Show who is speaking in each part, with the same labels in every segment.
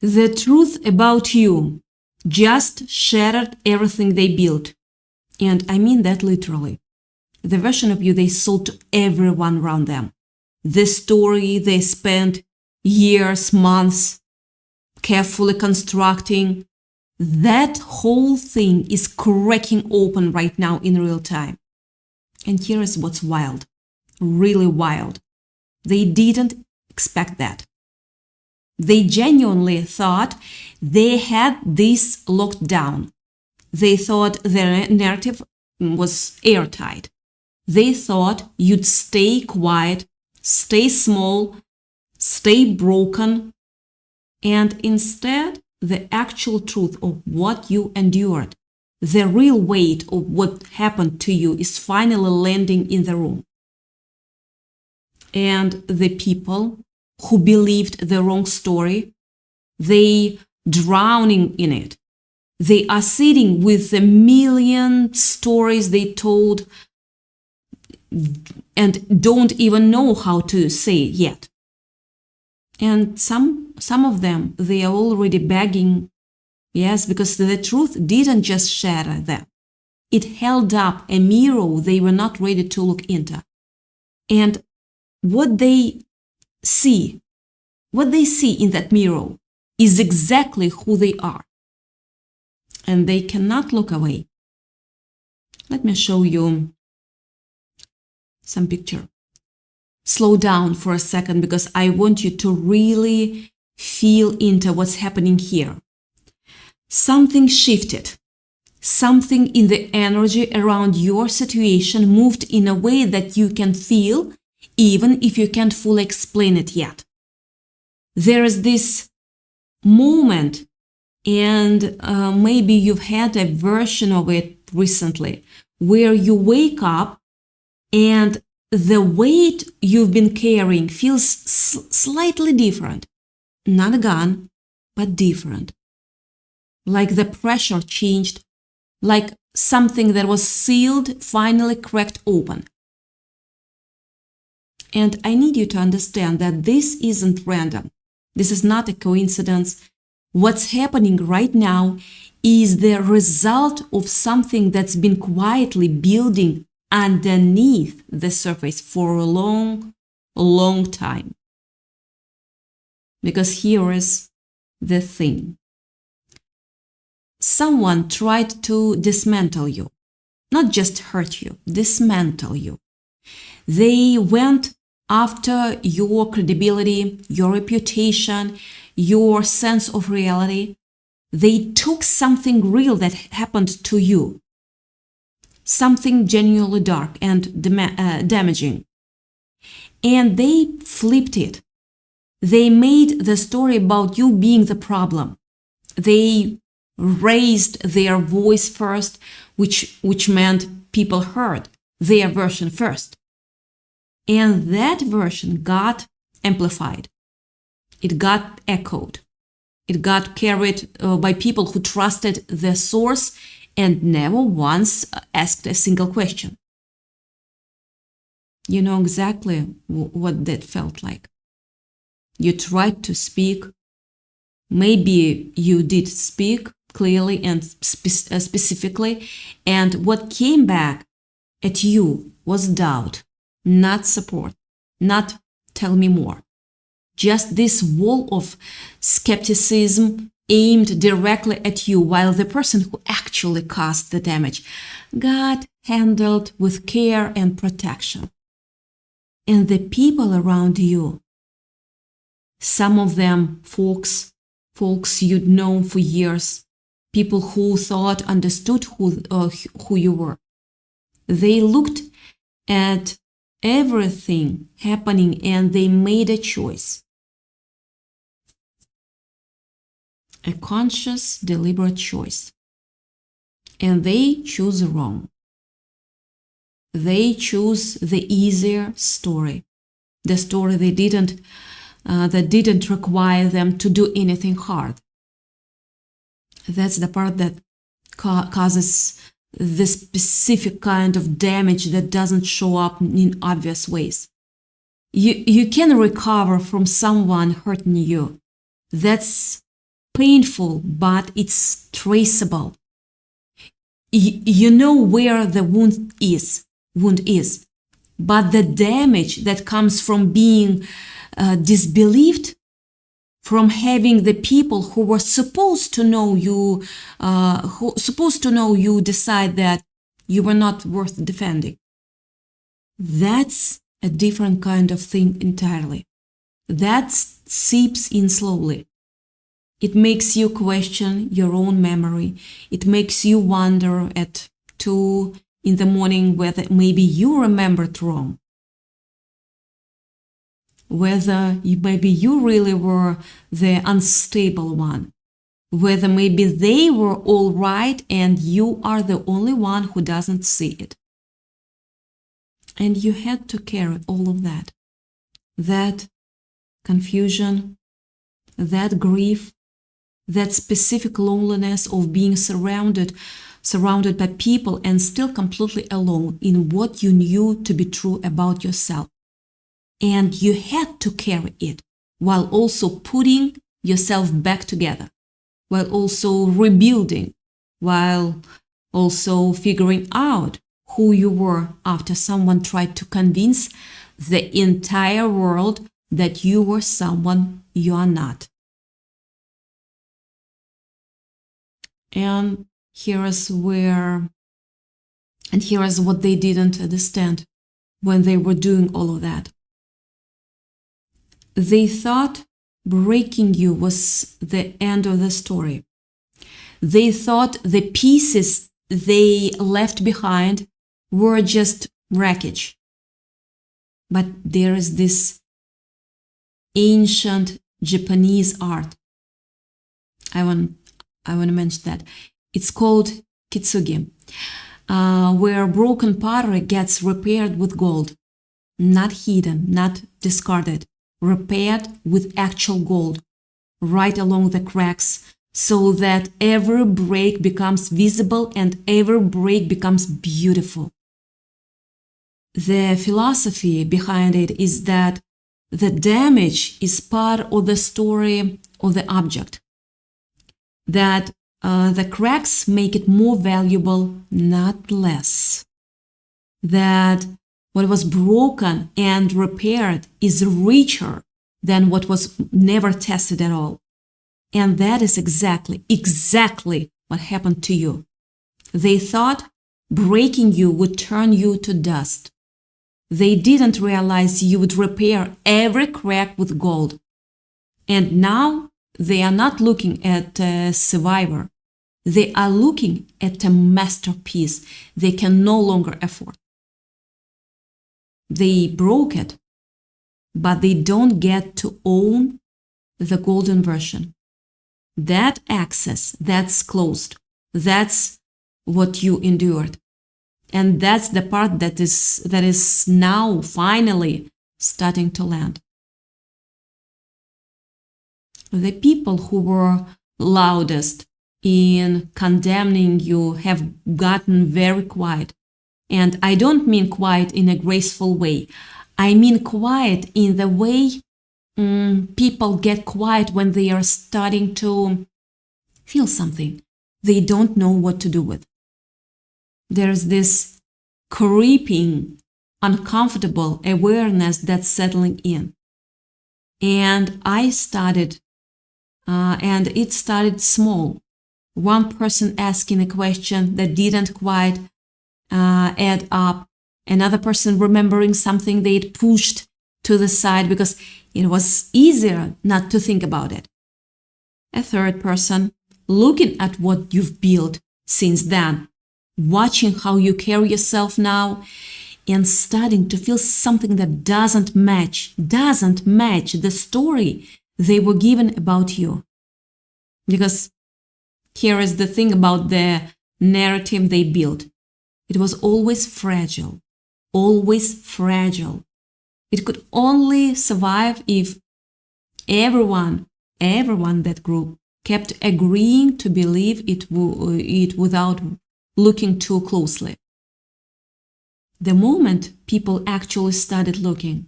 Speaker 1: The truth about you just shattered everything they built. And I mean that literally. The version of you they sold to everyone around them. The story they spent years, months carefully constructing, that whole thing is cracking open right now in real time. And here is what's wild, really wild. They didn't expect that. They genuinely thought they had this locked down. They thought their narrative was airtight. They thought you'd stay quiet, stay small, stay broken, and instead, the actual truth of what you endured, the real weight of what happened to you is finally landing in the room. And the people who believed the wrong story, they drowning in it. They are sitting with a million stories they told and don't even know how to say it yet. And some of them, they are already begging, yes, because the truth didn't just shatter them. It held up a mirror they were not ready to look into. And what they see in that mirror is exactly who they are. And they cannot look away. Let me show you some picture. Slow down for a second because I want you to really feel into what's happening here. Something shifted. Something in the energy around your situation moved in a way that you can feel even if you can't fully explain it yet. There is this moment, and maybe you've had a version of it recently, where you wake up and the weight you've been carrying feels slightly different. Not gone, but different. Like the pressure changed, like something that was sealed finally cracked open. And I need you to understand that this isn't random. This is not a coincidence. What's happening right now is the result of something that's been quietly building underneath the surface for a long, long time. Because here is the thing. Someone tried to dismantle you, not just hurt you, dismantle you. They went after your credibility, your reputation, your sense of reality. They took something real that happened to you, something genuinely dark and damaging, and they flipped it. They made the story about you being the problem. They raised their voice first, which meant people heard their version first. And that version got amplified. It got echoed. It got carried by people who trusted the source and never once asked a single question. You know exactly what that felt like. You tried to speak. Maybe you did speak clearly and specifically, and what came back at you was doubt, not support, not tell me more. Just this wall of skepticism aimed directly at you, while the person who actually caused the damage got handled with care and protection. And the people around you, some of them folks you'd known for years, people who thought understood who you were, they looked at everything happening and they made a choice. A conscious, deliberate choice. And they choose wrong. They choose the easier story, the story that didn't require them to do anything hard. That's the part that causes the specific kind of damage that doesn't show up in obvious ways. You can recover from someone hurting you. That's painful, but it's traceable. You know where the wound is, but the damage that comes from being disbelieved, from having the people who were supposed to know you, decide that you were not worth defending. That's a different kind of thing entirely. That seeps in slowly. It makes you question your own memory. It makes you wonder at 2 in the morning whether maybe you remembered wrong. Whether maybe you really were the unstable one. Whether maybe they were all right and you are the only one who doesn't see it. And you had to carry all of that. That confusion, that grief, that specific loneliness of being surrounded by people and still completely alone in what you knew to be true about yourself. And you had to carry it while also putting yourself back together, while also rebuilding, while also figuring out who you were after someone tried to convince the entire world that you were someone you are not. And here is what they didn't understand when they were doing all of that. They thought breaking you was the end of the story. They thought the pieces they left behind were just wreckage. But there is this ancient Japanese art. I want to mention that. It's called Kintsugi, where broken pottery gets repaired with gold. Not hidden, not discarded. Repaired with actual gold, right along the cracks, so that every break becomes visible and every break becomes beautiful. The philosophy behind it is that the damage is part of the story of the object, that the cracks make it more valuable, not less, that what was broken and repaired is richer than what was never tested at all. And that is exactly what happened to you. They thought breaking you would turn you to dust. They didn't realize you would repair every crack with gold. And now they are not looking at a survivor. They are looking at a masterpiece they can no longer afford. They broke it, but they don't get to own the golden version. That access, that's closed. That's what you endured. And that's the part that is now finally starting to land. The people who were loudest in condemning you have gotten very quiet. And I don't mean quiet in a graceful way. I mean quiet in the way people get quiet when they are starting to feel something they don't know what to do with. There's this creeping, uncomfortable awareness that's settling in. And it started small. One person asking a question that didn't quite add up, another person remembering something they'd pushed to the side because it was easier not to think about it. A third person looking at what you've built since then, watching how you carry yourself now, and starting to feel something that doesn't match the story they were given about you. Because here is the thing about the narrative they built. It was always fragile, always fragile. It could only survive if everyone that group kept agreeing to believe it without looking too closely. The moment people actually started looking,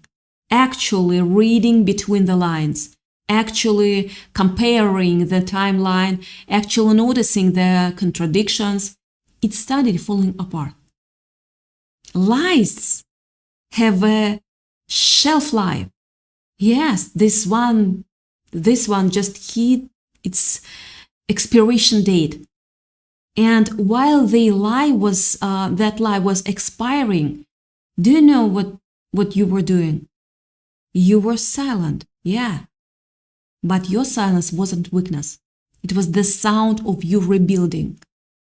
Speaker 1: actually reading between the lines, actually comparing the timeline, actually noticing the contradictions, it started falling apart. Lies have a shelf life. Yes, this one just hit its expiration date. And while that lie was expiring, do you know what you were doing? You were silent, yeah. But your silence wasn't weakness. It was the sound of you rebuilding.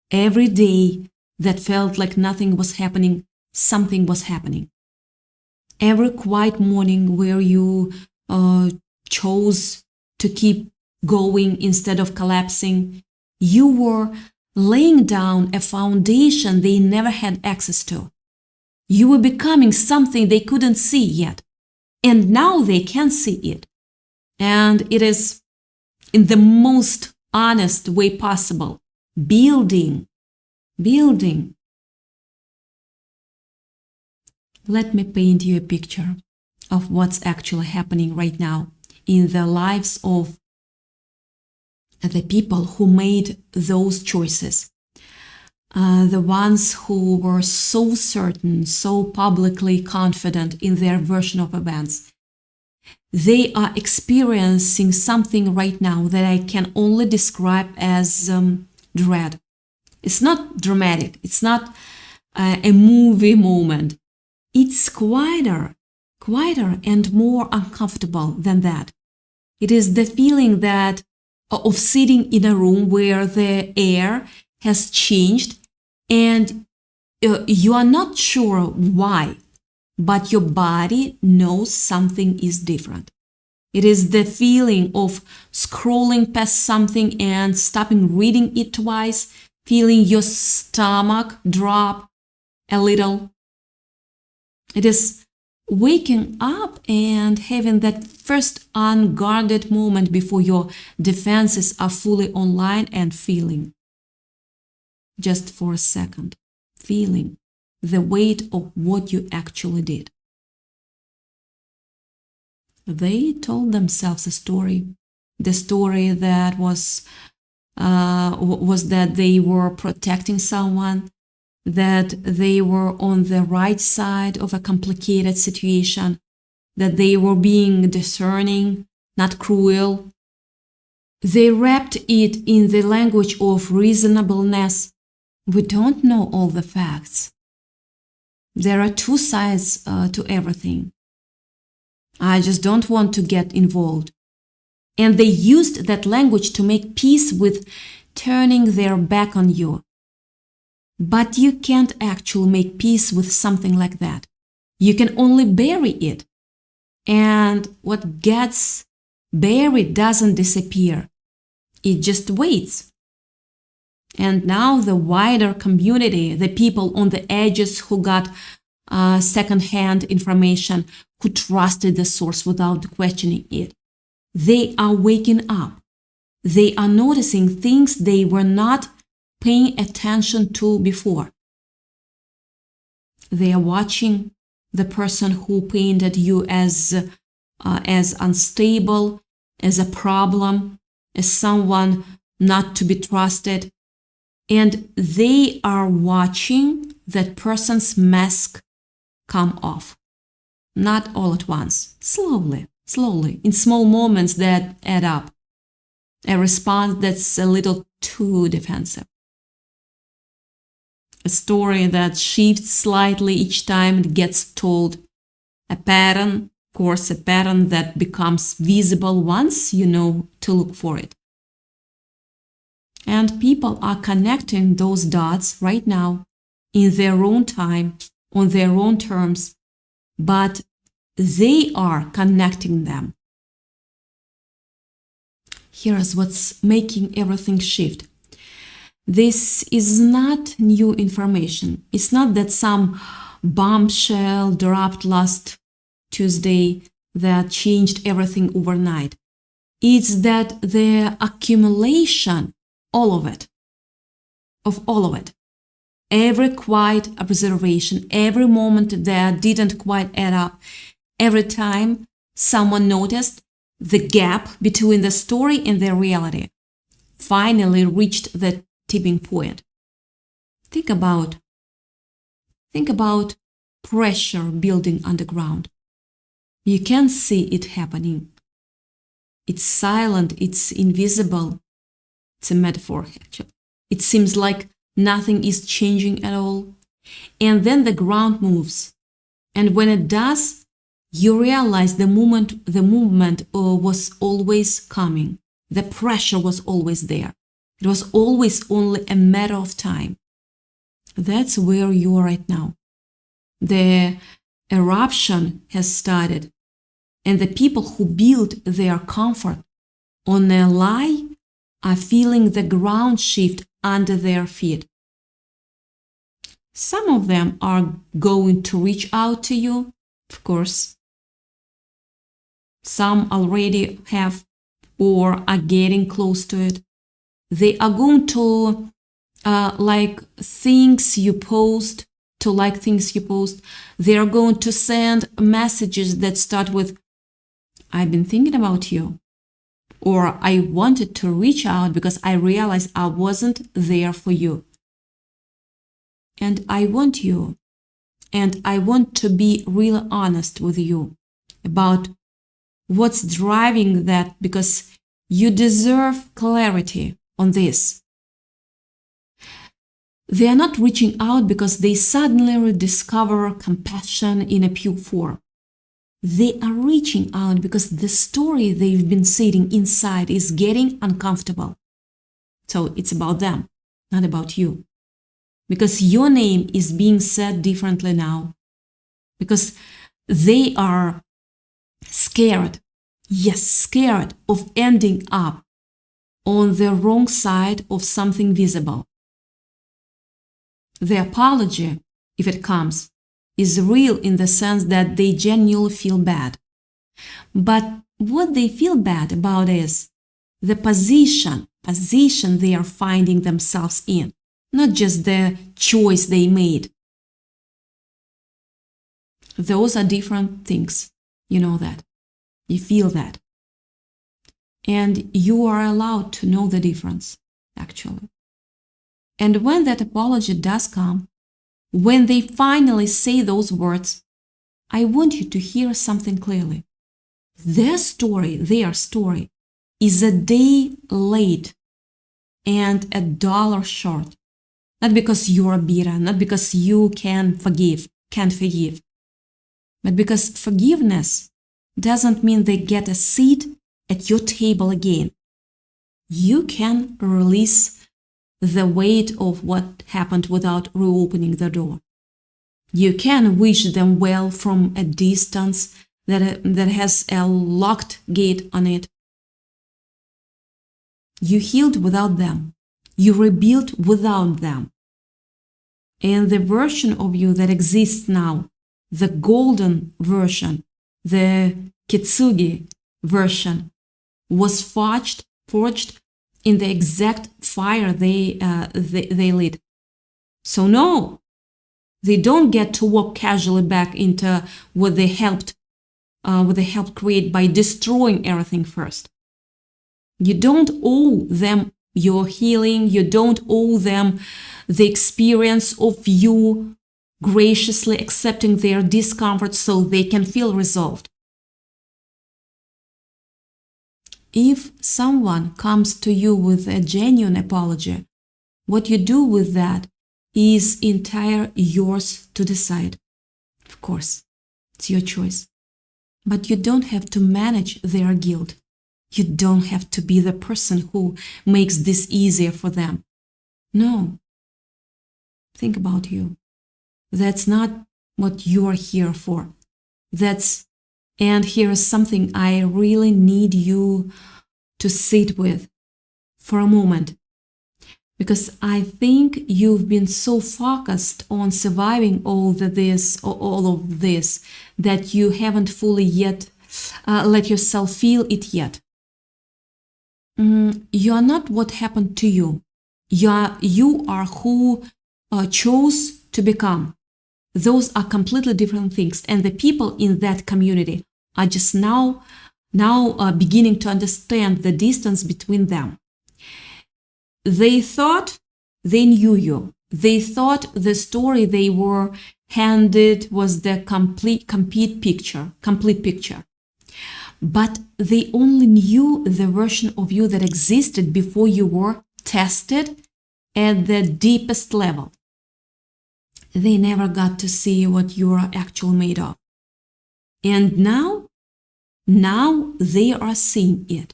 Speaker 1: Every day that felt like nothing was happening, something was happening. Every quiet morning where you chose to keep going instead of collapsing, you were laying down a foundation they never had access to. You were becoming something they couldn't see yet. And now they can see it. And it is in the most honest way possible. Building. Let me paint you a picture of what's actually happening right now in the lives of the people who made those choices. The ones who were so certain, so publicly confident in their version of events. They are experiencing something right now that I can only describe as dread. It's not dramatic. It's not a movie moment. It's quieter and more uncomfortable than that. It is the feeling of sitting in a room where the air has changed and you are not sure why, but your body knows something is different. It is the feeling of scrolling past something and stopping reading it twice, feeling your stomach drop a little. It is waking up and having that first unguarded moment before your defenses are fully online and feeling. Just for a second, feeling the weight of what you actually did. They told themselves a story. The story that was that they were protecting someone, that they were on the right side of a complicated situation, that they were being discerning, not cruel. They wrapped it in the language of reasonableness. We don't know all the facts. There are two sides to everything. I just don't want to get involved. And they used that language to make peace with turning their back on you. But you can't actually make peace with something like that. You can only bury it. And what gets buried doesn't disappear. It just waits. And now the wider community, the people on the edges who got second-hand information, who trusted the source without questioning it, they are waking up. They are noticing things they were not paying attention to before. They are watching the person who painted you as unstable, as a problem, as someone not to be trusted. And they are watching that person's mask come off. Not all at once, slowly, in small moments that add up. A response that's a little too defensive. A story that shifts slightly each time it gets told. A pattern, of course, a pattern that becomes visible once you know to look for it. And people are connecting those dots right now in their own time, on their own terms, but they are connecting them. Here's what's making everything shift. This is not new information. It's not that some bombshell dropped last Tuesday that changed everything overnight. It's that the accumulation, all of it, every quiet observation, every moment that didn't quite add up, every time someone noticed The gap between the story and the reality finally reached the tipping point. Think about pressure building underground. You can't see it happening. It's silent, it's invisible. It's a metaphor, actually. It seems like nothing is changing at all. And then the ground moves. And when it does, you realize the movement was always coming. The pressure was always there. It was always only a matter of time. That's where you are right now. The eruption has started, and the people who build their comfort on a lie are feeling the ground shift under their feet. Some of them are going to reach out to you, of course. Some already have or are getting close to it. They are going to like things you post, They are going to send messages that start with, I've been thinking about you. Or I wanted to reach out because I realized I wasn't there for you. And I want you. And I want to be really honest with you about what's driving that, because you deserve clarity on this. They are not reaching out because they suddenly rediscover compassion in a pure form. They are reaching out because the story they've been sitting inside is getting uncomfortable. So it's about them, not about you. Because your name is being said differently now. Because they are scared, scared of ending up on the wrong side of something visible. The apology, if it comes, is real in the sense that they genuinely feel bad. But what they feel bad about is the position they are finding themselves in, not just the choice they made. Those are different things. You know that. You feel that. And you are allowed to know the difference, actually. And when that apology does come, when they finally say those words, I want you to hear something clearly. Their story, is a day late and $1 short. Not because you are bitter, not because you can't forgive, but because forgiveness doesn't mean they get a seat at your table again. You can release the weight of what happened without reopening the door. You can wish them well from a distance that has a locked gate on it. You healed without them. You rebuilt without them. And the version of you that exists now, the golden version, the Kintsugi version, was forged in the exact fire they lit. So no, they don't get to walk casually back into what they helped create by destroying everything first. You don't owe them your healing. You don't owe them the experience of you graciously accepting their discomfort so they can feel resolved. If someone comes to you with a genuine apology, what you do with that is entirely yours to decide. Of course, it's your choice. But you don't have to manage their guilt. You don't have to be the person who makes this easier for them. No. Think about you. That's not what you're here for. And here is something I really need you to sit with for a moment. Because I think you've been so focused on surviving all of this that you haven't fully yet let yourself feel it yet. You are not what happened to you. You are who chose to become. Those are completely different things. And the people in that community are just now now beginning to understand the distance between them. They thought they knew you. They thought the story they were handed was the complete picture. But they only knew the version of you that existed before you were tested at the deepest level. They never got to see what you are actually made of. And now they are seeing it.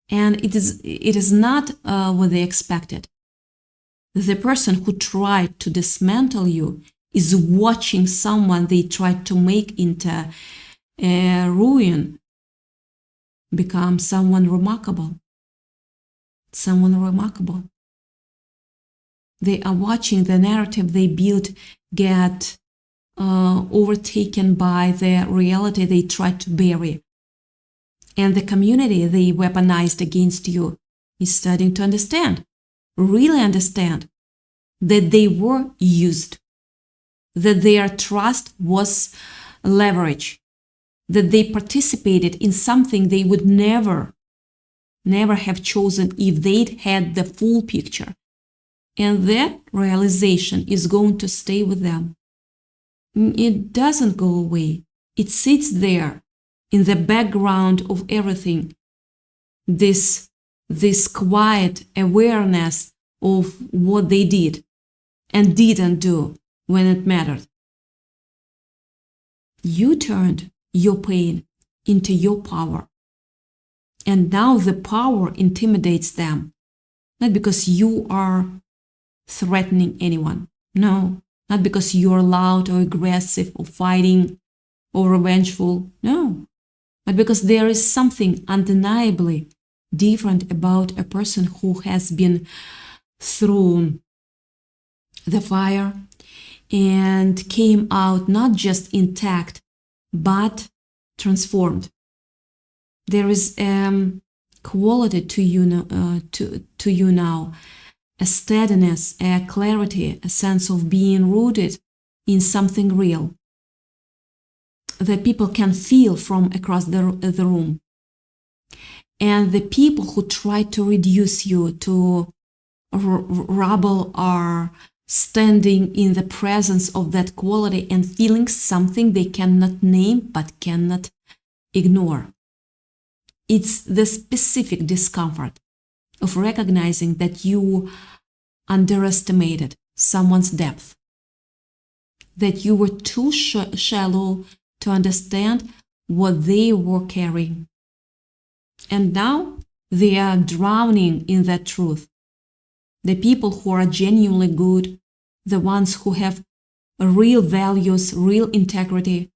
Speaker 1: And it is not what they expected. The person who tried to dismantle you is watching someone they tried to make into a ruin become someone remarkable. Someone remarkable. They are watching the narrative they built get overtaken by the reality they tried to bury. And the community they weaponized against you is starting to understand, really understand, that they were used, that their trust was leverage, that they participated in something they would never have chosen if they'd had the full picture. And that realization is going to stay with them. It doesn't go away. It sits there in the background of everything. This quiet awareness of what they did and didn't do when it mattered. You turned your pain into your power. And now the power intimidates them. Not because you are threatening anyone. No, not because you are loud or aggressive or fighting or revengeful. No, but because there is something undeniably different about a person who has been through the fire and came out not just intact, but transformed. There is quality to you now, a steadiness, a clarity, a sense of being rooted in something real that people can feel from across the room. And the people who try to reduce you to rubble are standing in the presence of that quality and feeling something they cannot name but cannot ignore. It's the specific discomfort of recognizing that you underestimated someone's depth, that you were too shallow to understand what they were carrying. And now they are drowning in that truth. The people who are genuinely good, the ones who have real values, real integrity,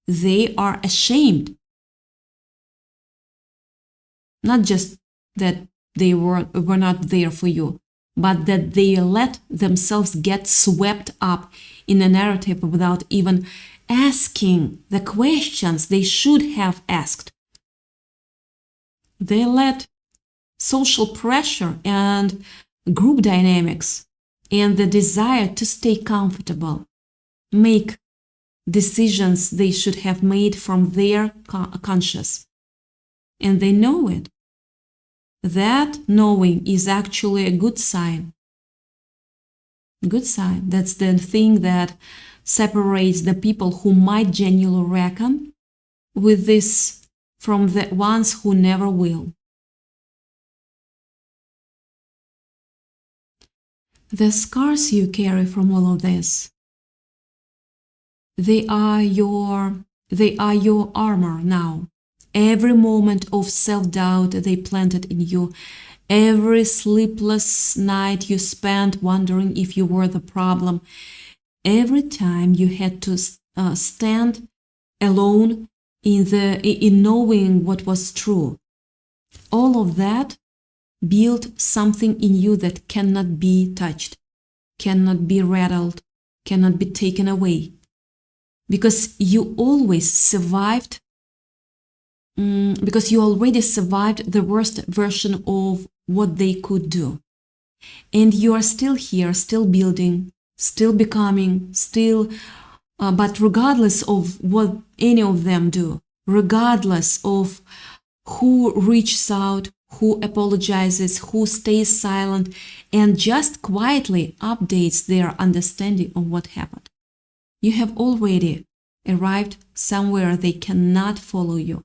Speaker 1: they are ashamed. Not just that they were not there for you, but that they let themselves get swept up in a narrative without even asking the questions they should have asked. They let social pressure and group dynamics and the desire to stay comfortable make decisions they should have made from their conscious. And they know it. That knowing is actually a good sign. Good sign. That's the thing that separates the people who might genuinely reckon with this from the ones who never will. The scars you carry from all of this, they are your armor now. Every moment of self-doubt they planted in you, every sleepless night you spent wondering if you were the problem, every time you had to stand alone in knowing what was true, all of that built something in you that cannot be touched, cannot be rattled, cannot be taken away, because you always survived. Because you already survived the worst version of what they could do. And you are still here, still building, still becoming, but regardless of what any of them do, regardless of who reaches out, who apologizes, who stays silent, and just quietly updates their understanding of what happened. You have already arrived somewhere they cannot follow you.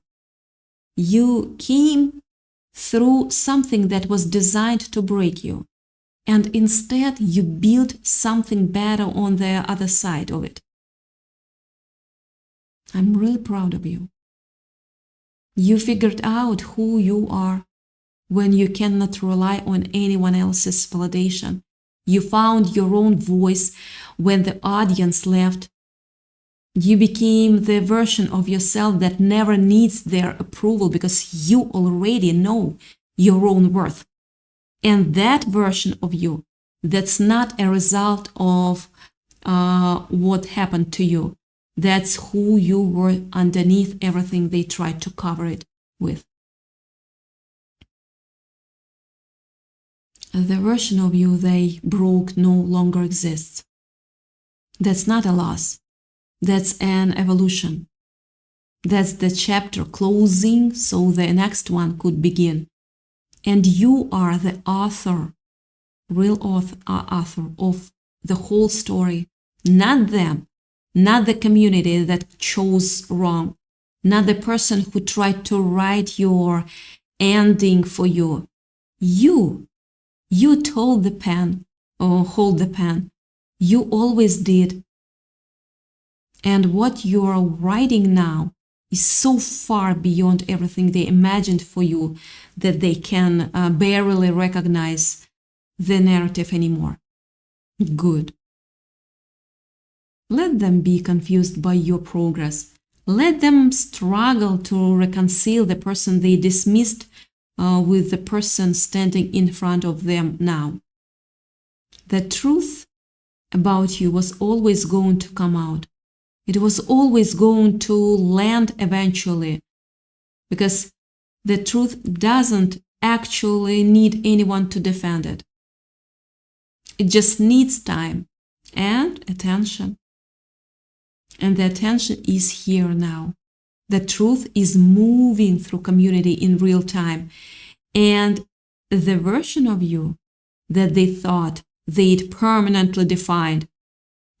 Speaker 1: You came through something that was designed to break you, and instead you built something better on the other side of it. I'm really proud of you. You figured out who you are when you cannot rely on anyone else's validation. You found your own voice when the audience left. You became the version of yourself that never needs their approval because you already know your own worth. And that version of you, that's not a result of what happened to you. That's who you were underneath everything they tried to cover it with. The version of you they broke no longer exists. That's not a loss. That's an evolution. That's the chapter closing so the next one could begin. And you are the author, real author of the whole story, not them. Not the community that chose wrong, not the person who tried to write your ending for you. You told the pen or hold the pen. You always did. And what you are writing now is so far beyond everything they imagined for you that they can barely recognize the narrative anymore. Good. Let them be confused by your progress. Let them struggle to reconcile the person they dismissed with the person standing in front of them now. The truth about you was always going to come out. It was always going to land eventually, because the truth doesn't actually need anyone to defend it. It just needs time and attention. And the attention is here now. The truth is moving through community in real time. And the version of you that they thought they'd permanently defined,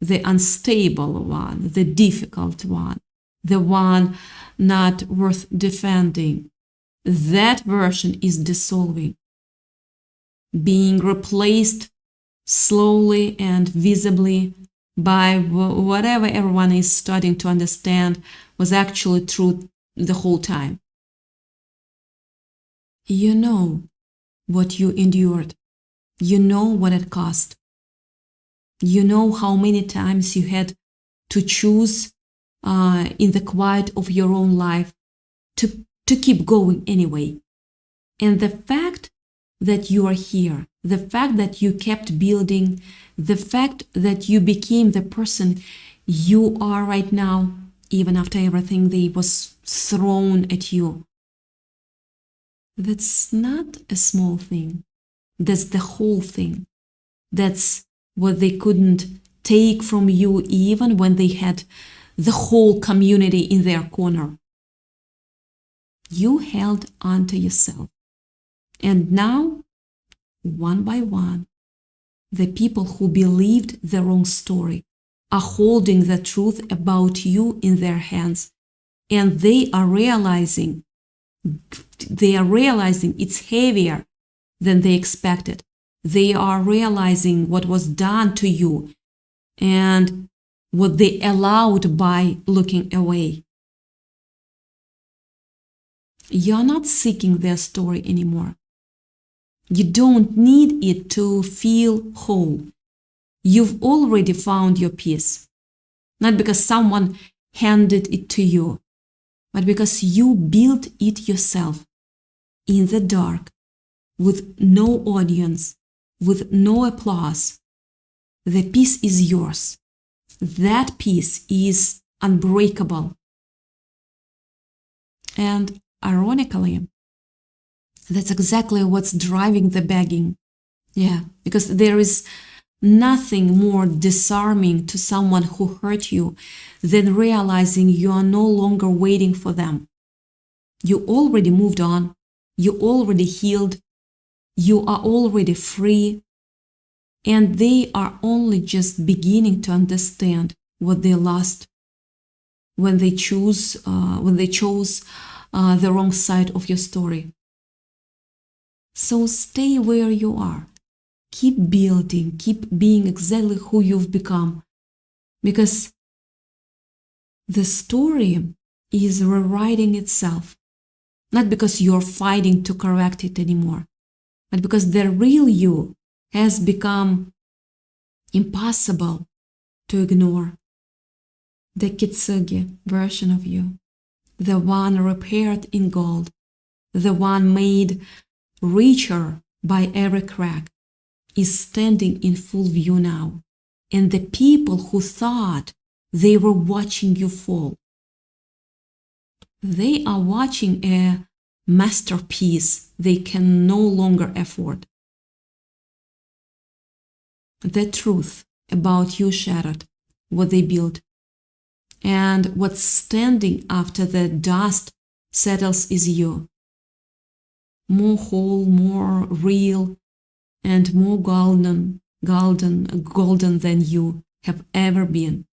Speaker 1: the unstable one, the difficult one, the one not worth defending, that version is dissolving, being replaced slowly and visibly by whatever everyone is starting to understand was actually true the whole time. You know what you endured. You know what it cost. You know how many times you had to choose in the quiet of your own life to keep going anyway. And the fact that you are here, the fact that you kept building, the fact that you became the person you are right now, even after everything that was thrown at you, that's not a small thing. That's the whole thing. That's what they couldn't take from you even when they had the whole community in their corner. You held on to yourself. And now, one by one, the people who believed the wrong story are holding the truth about you in their hands. And they are realizing it's heavier than they expected. They are realizing what was done to you and what they allowed by looking away. You're not seeking their story anymore. You don't need it to feel whole. You've already found your peace. Not because someone handed it to you, but because you built it yourself in the dark, with no audience, with no applause. The peace is yours. That peace is unbreakable. And ironically, that's exactly what's driving the begging. Yeah, because there is nothing more disarming to someone who hurt you than realizing you are no longer waiting for them. You already moved on. You already healed. You are already free. And they are only just beginning to understand what they lost when they chose the wrong side of your story. So stay where you are. Keep building, keep being exactly who you've become. Because the story is rewriting itself. Not because you're fighting to correct it anymore, but because the real you has become impossible to ignore. The Kintsugi version of you, the one repaired in gold, the one made richer by every crack, is standing in full view now. And the people who thought they were watching you fall, they are watching a masterpiece they can no longer afford. The truth about you shattered what they built. And what's standing after the dust settles is you. More whole, more real, and more golden than you have ever been.